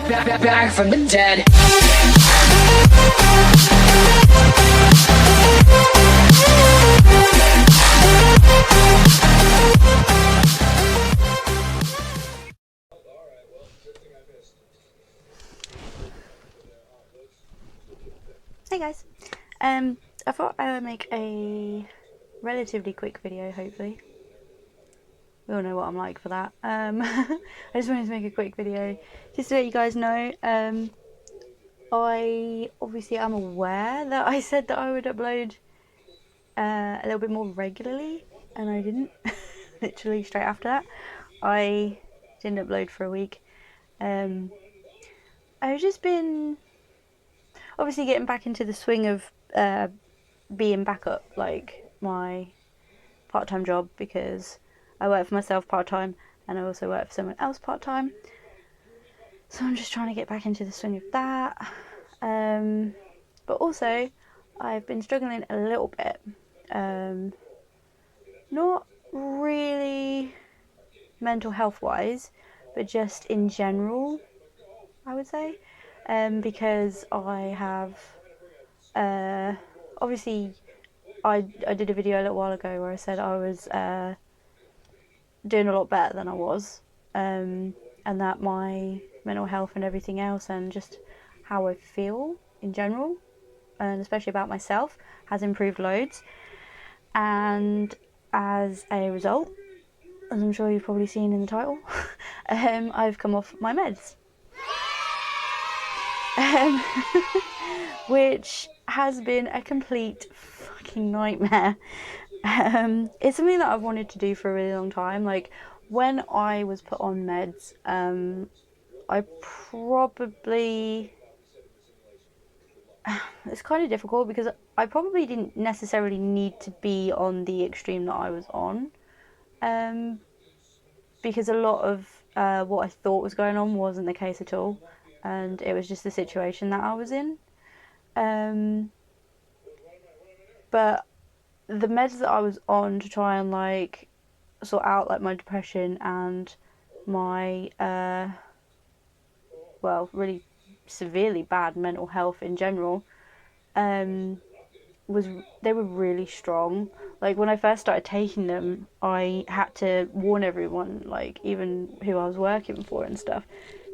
back from the dead. Hey guys, I thought I would make a relatively quick video, hopefully. We all know what I'm like for that. I just wanted to make a quick video just to let you guys know. I obviously am aware that I said that I would upload a little bit more regularly, and I didn't. Literally straight after that, I didn't upload for a week. I've just been obviously getting back into the swing of being back up like my part-time job, because I work for myself part-time and I also work for someone else part-time, so I'm just trying to get back into the swing of that. But also I've been struggling a little bit, not really mental health wise, but just in general, I would say, because I have obviously I did a video a little while ago where I said I was doing a lot better than I was, and that my mental health and everything else, and just how I feel in general, and especially about myself, has improved loads. And as a result, as I'm sure you've probably seen in the title, I've come off my meds. Which has been a complete fucking nightmare. It's something that I've wanted to do for a really long time. Like, when I was put on meds, I probably... It's kind of difficult because I probably didn't necessarily need to be on the extreme that I was on. Because a lot of what I thought was going on wasn't the case at all. And it was just the situation that I was in. But the meds that I was on to try and like sort out like my depression and my really severely bad mental health in general, they were really strong. Like, when I first started taking them, I had to warn everyone, like even who I was working for and stuff,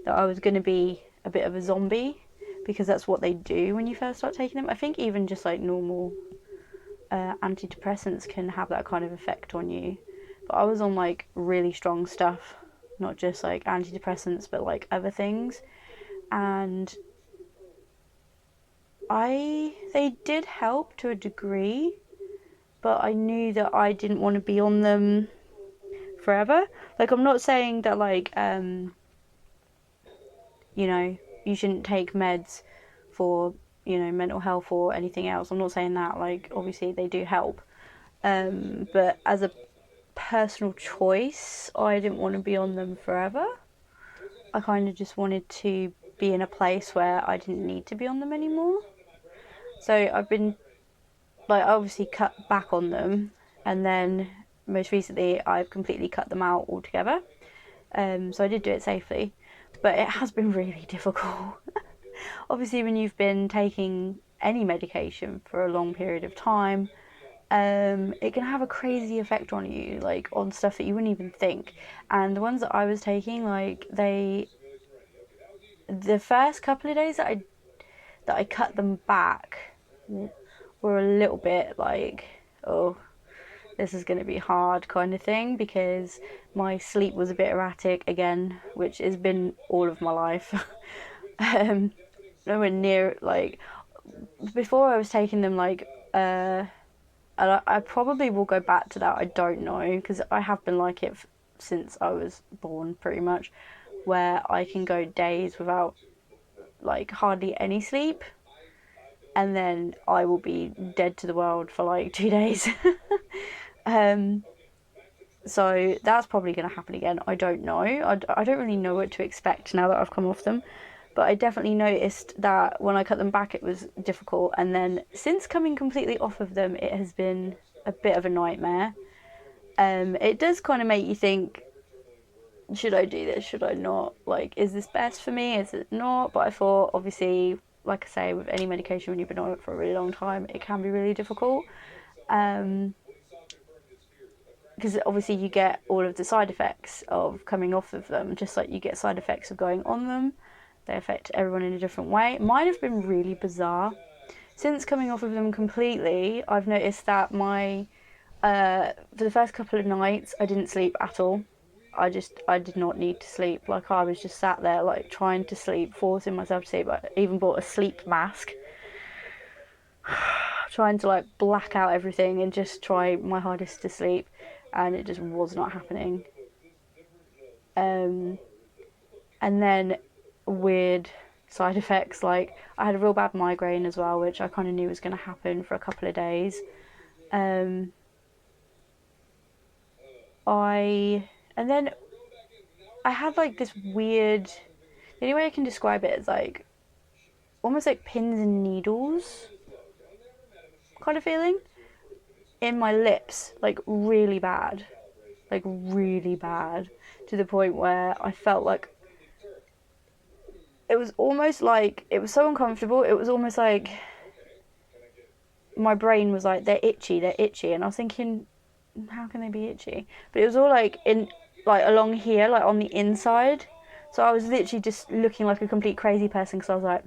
that I was going to be a bit of a zombie, because that's what they do when you first start taking them. I think even just like normal antidepressants can have that kind of effect on you, but I was on like really strong stuff, not just like antidepressants but like other things, and they did help to a degree, but I knew that I didn't want to be on them forever. Like, I'm not saying that like you know, you shouldn't take meds for, you know, mental health or anything else. I'm not saying that. Like, obviously they do help, but as a personal choice, I didn't want to be on them forever. I kind of just wanted to be in a place where I didn't need to be on them anymore. So I've been, like, I obviously cut back on them, and then most recently I've completely cut them out altogether. So I did do it safely, but it has been really difficult. Obviously, when you've been taking any medication for a long period of time, it can have a crazy effect on you, like on stuff that you wouldn't even think. And the ones that I was taking, like, the first couple of days that I cut them back were a little bit like, oh, this is going to be hard kind of thing, because my sleep was a bit erratic again, which has been all of my life. Nowhere near, like, before I was taking them, like, and I probably will go back to that, I don't know, because I have been like it since I was born, pretty much, where I can go days without, like, hardly any sleep, and then I will be dead to the world for like 2 days. So that's probably going to happen again. I don't know. I don't really know what to expect now that I've come off them. But I definitely noticed that when I cut them back, it was difficult. And then since coming completely off of them, it has been a bit of a nightmare. It does kind of make you think, should I do this? Should I not? Like, is this best for me? Is it not? But I thought, obviously, like I say, with any medication, when you've been on it for a really long time, it can be really difficult. Um, because obviously you get all of the side effects of coming off of them, just like you get side effects of going on them. They affect everyone in a different way. Mine have been really bizarre. Since coming off of them completely, I've noticed that for the first couple of nights, I didn't sleep at all. I did not need to sleep. Like, I was just sat there, like, trying to sleep, forcing myself to sleep. I even bought a sleep mask, trying to, like, black out everything and just try my hardest to sleep. And it just was not happening. Um, and then weird side effects, like, I had a real bad migraine as well, which I kind of knew was going to happen for a couple of days. Um, I and then I had like this weird. The only way I can describe it is like almost like pins and needles kind of feeling in my lips, like really bad, to the point where I felt like it was almost like it was so uncomfortable. It was almost like my brain was like, they're itchy, and I was thinking, how can they be itchy? But it was all like in like along here, like on the inside. So I was literally just looking like a complete crazy person because I was like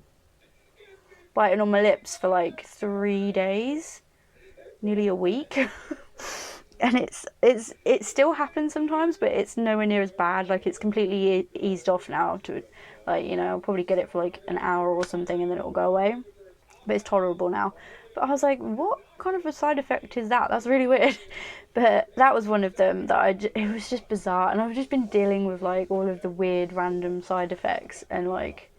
biting on my lips for like 3 days, nearly a week. And it still happens sometimes, but it's nowhere near as bad. Like, it's completely eased off now. To like, I'll probably get it for like an hour or something, and then it'll go away. But it's tolerable now. But I was like, what kind of a side effect is that? That's really weird. But that was one of them that it was just bizarre. And I've just been dealing with like all of the weird random side effects, and like,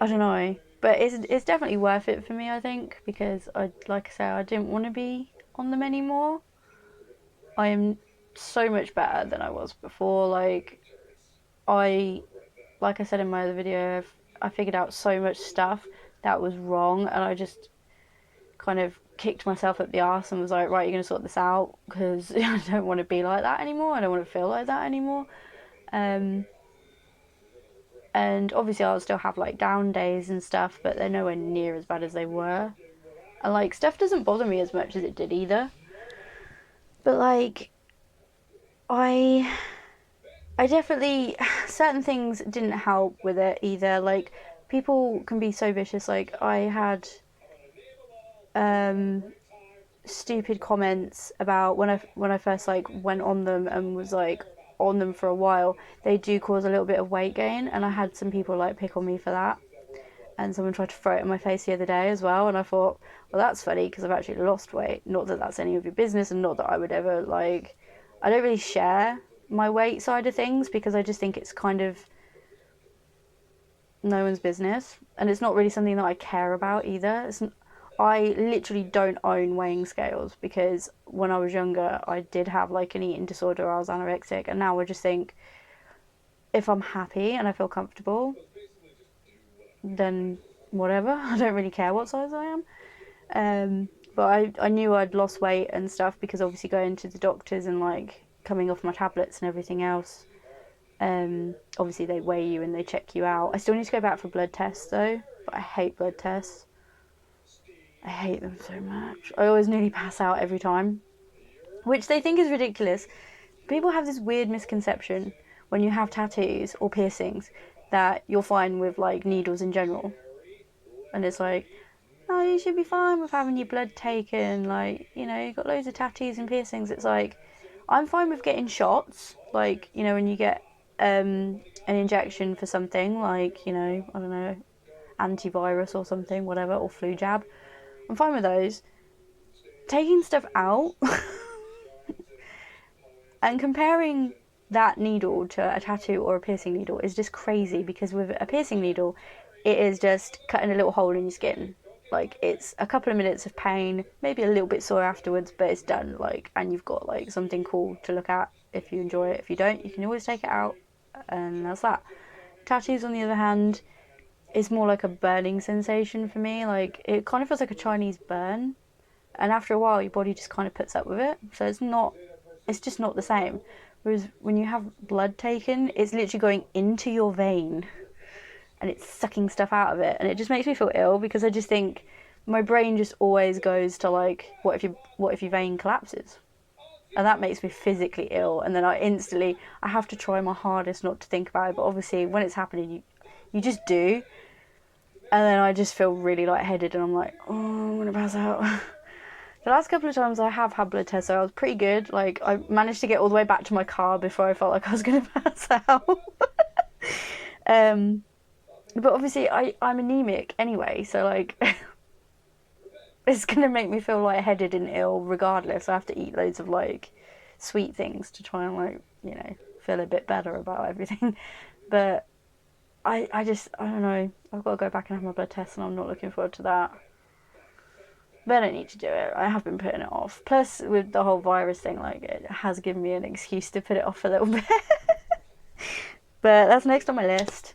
I don't know. But it's definitely worth it for me, I think, because like I said, I didn't want to be on them anymore. I am so much better than I was before. I like I said in my other video, I figured out so much stuff that was wrong, and I just kind of kicked myself up the arse and was like, right, you're going to sort this out, because I don't want to be like that anymore. I don't want to feel like that anymore. Um, and obviously I'll still have like down days and stuff, but they're nowhere near as bad as they were. And like, stuff doesn't bother me as much as it did either. But like, I I definitely, certain things didn't help with it either. Like, people can be so vicious. Like, I had um stupid comments about when I first like went on them and was like on them for a while. They do cause a little bit of weight gain, and I had some people like pick on me for that. And someone tried to throw it in my face the other day as well, and I thought, well, that's funny because I've actually lost weight. Not that that's any of your business, and not that I would ever like. I don't really share my weight side of things because I just think it's kind of no one's business, and it's not really something that I care about either. I literally don't own weighing scales because when I was younger, I did have like an eating disorder. I was anorexic, and now I just think if I'm happy and I feel comfortable, then whatever. I don't really care what size I am. But I knew I'd lost weight and stuff because obviously going to the doctors and like coming off my tablets and everything else. Obviously they weigh you and they check you out. I still need to go back for blood tests though, but I hate blood tests. I hate them so much. I always nearly pass out every time, which they think is ridiculous. People have this weird misconception when you have tattoos or piercings that you're fine with like needles in general. And it's like, oh, you should be fine with having your blood taken. Like, you've got loads of tattoos and piercings. It's like, I'm fine with getting shots. Like, when you get an injection for something, like, I don't know, antivirus or something, whatever, or flu jab. I'm fine with those. Taking stuff out and comparing that needle to a tattoo or a piercing needle is just crazy, because with a piercing needle, it is just cutting a little hole in your skin. Like, it's a couple of minutes of pain, maybe a little bit sore afterwards, but it's done. Like, and you've got like something cool to look at if you enjoy it. If you don't, you can always take it out, and that's that. Tattoos, on the other hand, is more like a burning sensation for me. Like, it kind of feels like a Chinese burn, and after a while, your body just kind of puts up with it. So it's just not the same. Whereas when you have blood taken, it's literally going into your vein and it's sucking stuff out of it, and it just makes me feel ill because I just think my brain just always goes to like, what if your vein collapses? And that makes me physically ill, and then I have to try my hardest not to think about it, but obviously when it's happening, you just do, and then I just feel really lightheaded, and I'm like, oh, I'm gonna pass out. The last couple of times I have had blood tests, so I was pretty good. Like, I managed to get all the way back to my car before I felt like I was gonna pass out. But obviously I'm anemic anyway, so like it's gonna make me feel lightheaded and ill regardless. I have to eat loads of like sweet things to try and like, you know, feel a bit better about everything. But I don't know. I've got to go back and have my blood test, and I'm not looking forward to that. But I don't need to do it. I have been putting it off. Plus, with the whole virus thing, like, it has given me an excuse to put it off a little bit. But that's next on my list.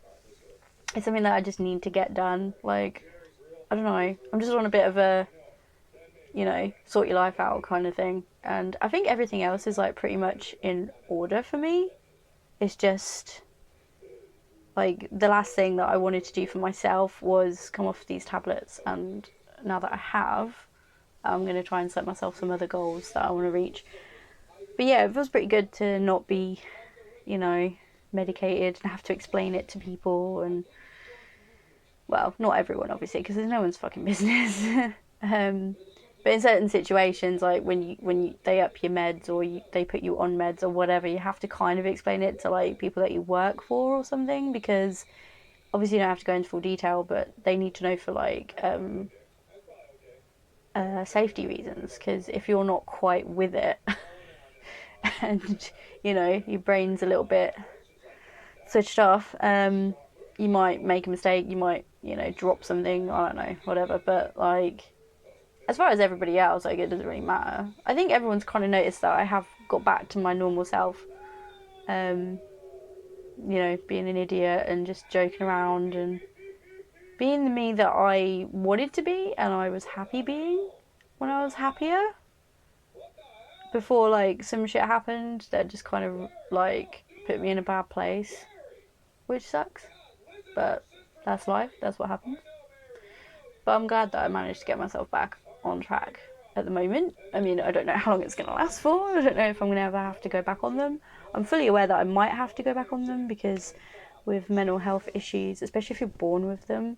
It's something that I just need to get done. Like, I don't know. I'm just on a bit of a, you know, sort your life out kind of thing. And I think everything else is like pretty much in order for me. It's just like the last thing that I wanted to do for myself was come off these tablets, and now that I have, I'm going to try and set myself some other goals that I want to reach. But yeah, it feels pretty good to not be, you know, medicated and have to explain it to people, and well, not everyone obviously, because there's no one's fucking business. But in certain situations, like when they up your meds, or they put you on meds or whatever, you have to kind of explain it to like people that you work for or something, because obviously you don't have to go into full detail, but they need to know for like safety reasons, because if you're not quite with it and you know your brain's a little bit switched off, you might make a mistake, you might, you know, drop something, I don't know, whatever. But like, as far as everybody else, like, it doesn't really matter. I think everyone's kind of noticed that I have got back to my normal self. You know, being an idiot and just joking around and being the me that I wanted to be and I was happy being when I was happier. Before, like, some shit happened that just kind of, like, put me in a bad place, which sucks. But that's life, that's what happens. But I'm glad that I managed to get myself back on track at the moment. I mean, I don't know how long it's going to last for. I don't know if I'm going to ever have to go back on them. I'm fully aware that I might have to go back on them, because with mental health issues, especially if you're born with them,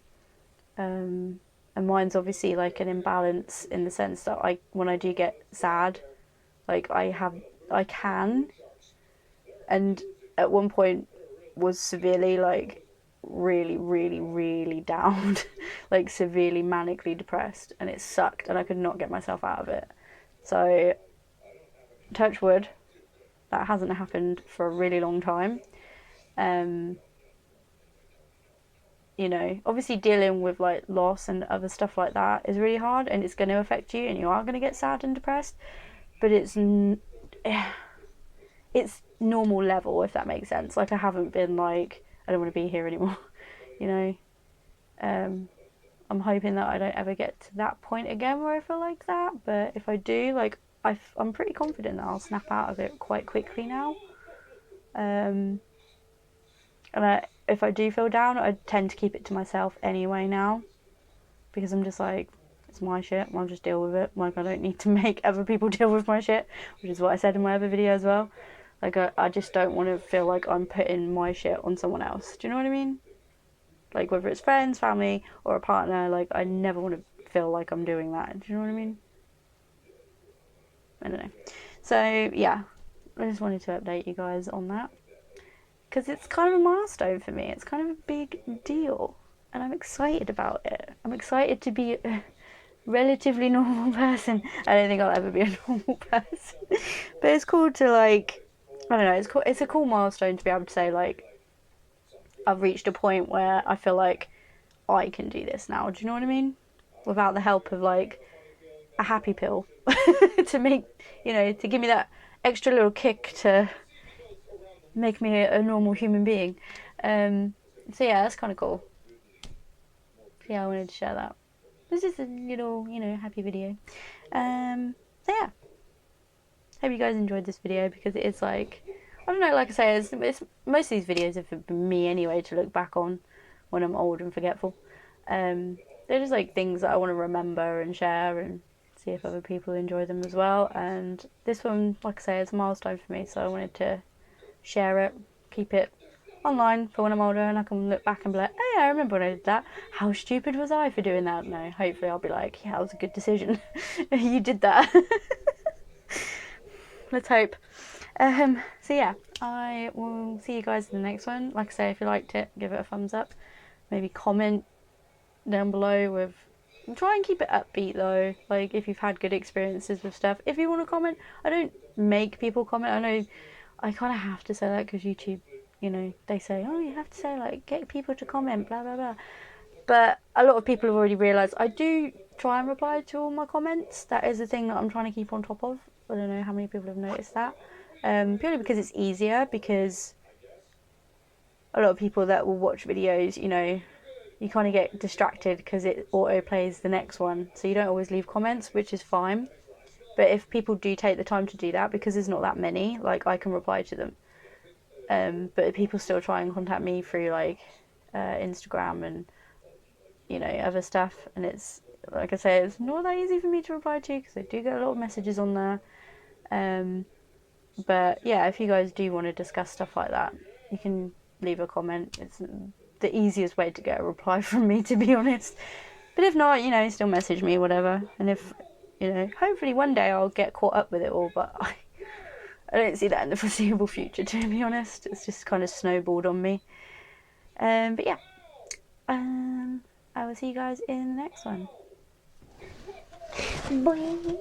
and mine's obviously like an imbalance in the sense that when I do get sad, like I can, and at one point was severely like really, really, really down, like severely manically depressed, and it sucked, and I could not get myself out of it. So, touch wood, that hasn't happened for a really long time. You know, obviously dealing with like loss and other stuff like that is really hard, and it's going to affect you, and you are going to get sad and depressed. But it's normal level, if that makes sense. Like, I haven't been like, I don't want to be here anymore, you know. I'm hoping that I don't ever get to that point again where I feel like that. But if I do, like, I'm pretty confident that I'll snap out of it quite quickly now. And if I do feel down, I tend to keep it to myself anyway now, because I'm just like, it's my shit, I'll just deal with it. Like, I don't need to make other people deal with my shit, which is what I said in my other video as well. Like, I just don't want to feel like I'm putting my shit on someone else. Do you know what I mean? Like, whether it's friends, family, or a partner, like, I never want to feel like I'm doing that. Do you know what I mean? I don't know. So, yeah, I just wanted to update you guys on that, because it's kind of a milestone for me. It's kind of a big deal, and I'm excited about it. I'm excited to be a relatively normal person. I don't think I'll ever be a normal person, but it's cool to, like, I don't know, it's cool. It's a cool milestone to be able to say, like, I've reached a point where I feel like I can do this now. Do you know what I mean? Without the help of like a happy pill to make, you know, to give me that extra little kick to make me a normal human being. So yeah, that's kind of cool. So yeah, I wanted to share that. This is a little, you know, happy video. So yeah, hope you guys enjoyed this video, because it is like I don't know, like I say, it's most of these videos have been me anyway to look back on when I'm old and forgetful. They're just like things that I want to remember and share and see if other people enjoy them as well. And this one, like I say, is a milestone for me, so I wanted to share it, keep it online for when I'm older and I can look back and be like, oh yeah, I remember when I did that. How stupid was I for doing that? No, hopefully I'll be like, yeah, that was a good decision. You did that. Let's hope. So yeah, I will see you guys in the next one. Like I say, if you liked it, give it a thumbs up. Maybe comment down below with. Try and keep it upbeat though. Like if you've had good experiences with stuff. If you want to comment, I don't make people comment. I know I kind of have to say that because YouTube, you know, they say, oh, you have to say like get people to comment, blah blah blah. But a lot of people have already realised I do try and reply to all my comments. That is the thing that I'm trying to keep on top of. I don't know how many people have noticed that. Purely because it's easier, because a lot of people that will watch videos, you know, you kind of get distracted because it auto plays the next one. So you don't always leave comments, which is fine. But if people do take the time to do that, because there's not that many, like I can reply to them. But people still try and contact me through like Instagram and, you know, other stuff. And it's, like I say, it's not that easy for me to reply to because I do get a lot of messages on there. But yeah, if you guys do want to discuss stuff like that, you can leave a comment. It's the easiest way to get a reply from me, to be honest. But if not, you know, still message me, whatever. And if, you know, hopefully one day I'll get caught up with it all, but I don't see that in the foreseeable future, to be honest. It's just kind of snowballed on me. But yeah, I will see you guys in the next one. Bye.